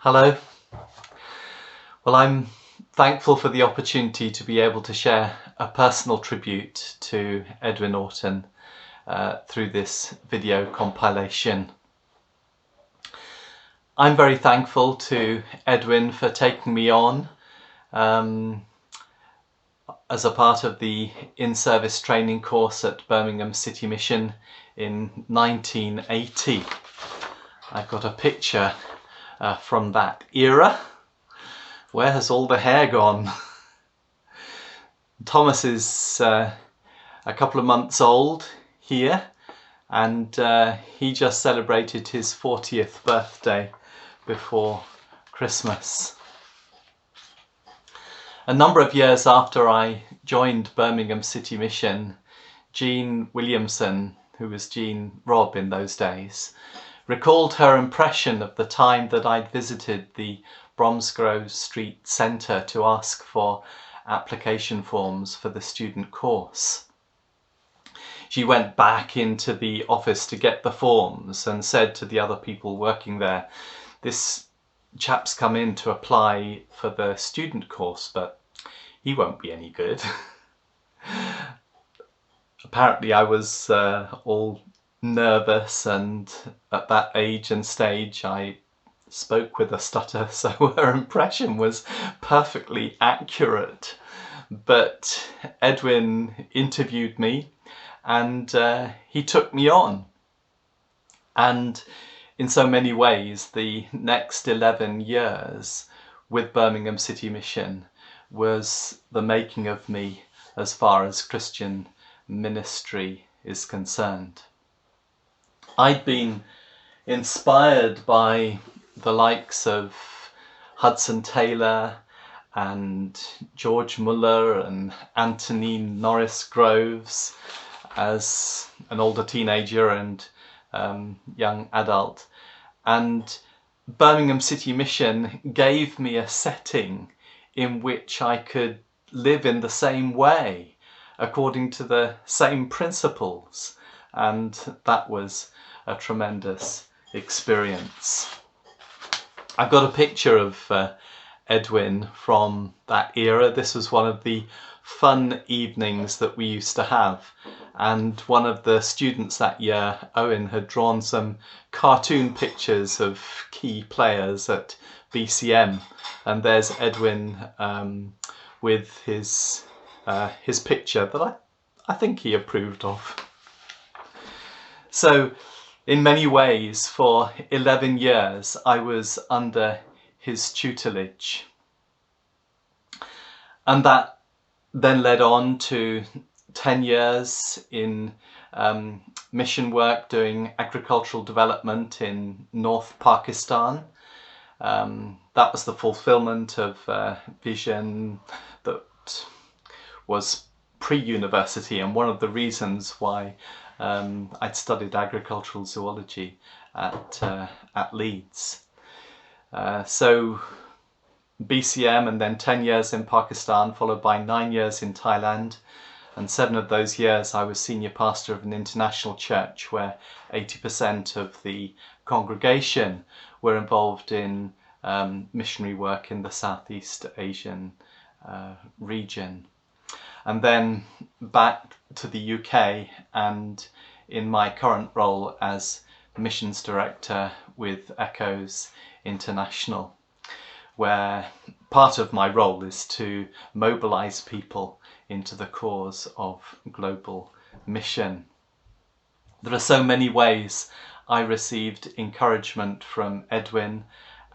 Hello. Well, I'm thankful for the opportunity to be able to share a personal tribute to Edwin Orton through this video compilation. I'm very thankful to Edwin for taking me on as a part of the in-service training course at Birmingham City Mission in 1980. I've got a picture from that era. Where has all the hair gone? Thomas is a couple of months old here, and he just celebrated his 40th birthday before Christmas. A number of years after I joined Birmingham City Mission, Jean Williamson, who was Jean Robb in those days, recalled her impression of the time that I'd visited the Bromsgrove Street Centre to ask for application forms for the student course. She went back into the office to get the forms and said to the other people working there, "This chap's come in to apply for the student course, but he won't be any good." Apparently I was all nervous, and at that age and stage I spoke with a stutter, so her impression was perfectly accurate. But Edwin interviewed me, and he took me on. And in so many ways, the next 11 years with Birmingham City Mission was the making of me as far as Christian ministry is concerned. I'd been inspired by the likes of Hudson Taylor and George Muller and Antonin Norris Groves as an older teenager and young adult, and Birmingham City Mission gave me a setting in which I could live in the same way according to the same principles, and that was a tremendous experience. I've got a picture of Edwin from that era. This was one of the fun evenings that we used to have, and one of the students that year, Owen, had drawn some cartoon pictures of key players at BCM, and there's Edwin with his picture that I think he approved of. So in many ways, for 11 years, I was under his tutelage. And that then led on to 10 years in mission work doing agricultural development in North Pakistan. That was the fulfillment of vision that was pre-university, and one of the reasons why I'd studied agricultural zoology at Leeds. So BCM, and then 10 years in Pakistan, followed by 9 years in Thailand, and 7 of those years I was senior pastor of an international church where 80% of the congregation were involved in missionary work in the Southeast Asian region. And then back to the UK, and in my current role as missions director with Echoes International, where part of my role is to mobilize people into the cause of global mission. There are so many ways I received encouragement from Edwin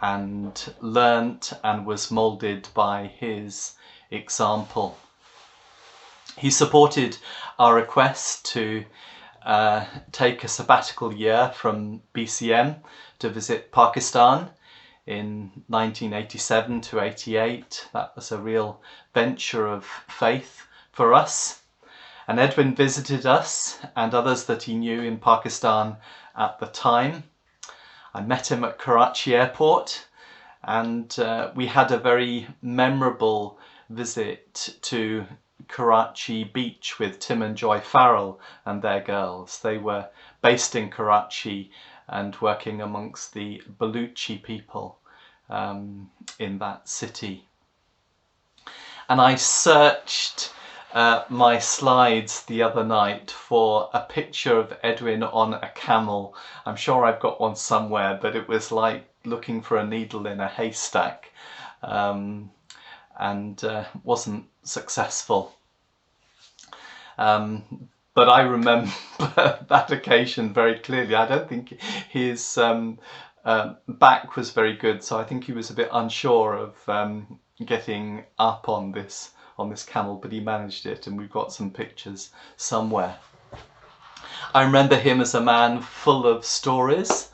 and learnt and was moulded by his example. He supported our request to take a sabbatical year from BCM to visit Pakistan in 1987 to 88. That was a real venture of faith for us. And Edwin visited us and others that he knew in Pakistan at the time. I met him at Karachi airport, and we had a very memorable visit to Karachi beach with Tim and Joy Farrell and their girls. They were based in Karachi and working amongst the Baluchi people in that city. And I searched my slides the other night for a picture of Edwin on a camel. I'm sure I've got one somewhere, but it was like looking for a needle in a haystack, and wasn't successful. But I remember that occasion very clearly. I don't think his back was very good, so I think he was a bit unsure of getting up on this camel, but he managed it, and we've got some pictures somewhere. I remember him as a man full of stories,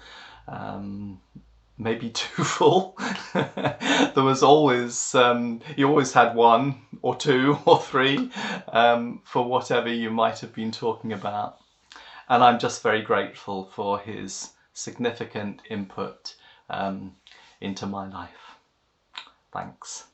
maybe too full. There was always, he always had one or two or three for whatever you might have been talking about. And I'm just very grateful for his significant input into my life. Thanks.